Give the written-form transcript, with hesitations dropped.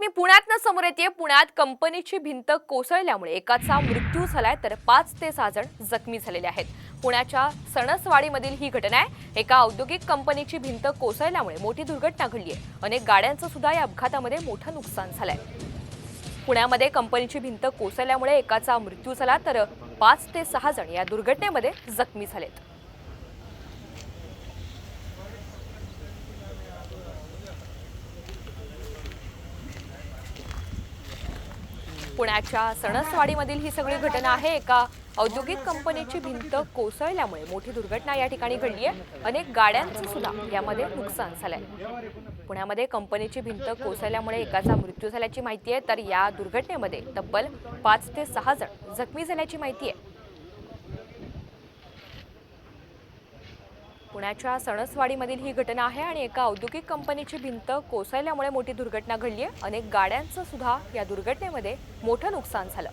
बातमी पुण्यातनं समोर येते। पुण्यात कंपनीची भिंत कोसळल्यामुळे एकाचा मृत्यू झालाय तर 5 ते 6 जण जखमी झालेले आहेत। पुण्याच्या सणसवाडीमधील ही घटना आहे। एका औद्योगिक कंपनीची भिंत कोसळल्यामुळे मोठी दुर्घटना घडली आहे। अनेक गाड्यांचं सुद्धा या अपघातामध्ये मोठं नुकसान झालंय। पुण्यामध्ये कंपनीची भिंत कोसळल्यामुळे एकाचा मृत्यू झाला तर 5 ते 6 जण या दुर्घटनेमध्ये जखमी झालेत। पुण्याच्या सणसवाडीमधील ही सगळी घटना आहे। एका औद्योगिक कंपनीची भिंत कोसळल्यामुळे मोठी दुर्घटना या ठिकाणी घडली आहे। अनेक गाड्यांचं सुद्धा यामध्ये नुकसान झालंय। पुण्यामध्ये कंपनीची भिंत कोसळल्यामुळे एकाचा मृत्यू झाल्याची माहिती आहे तर या दुर्घटनेमध्ये तब्बल 5 ते 6 जण जखमी झाल्याची माहिती आहे। पुण्याच्या सणसवाडीमधील ही घटना आहे आणि एका औद्योगिक कंपनीची भिंत कोसळल्यामुळे मोठी दुर्घटना घडली आहे। अनेक गाड्यांचं सुद्धा या दुर्घटनेमध्ये मोठं नुकसान झालं।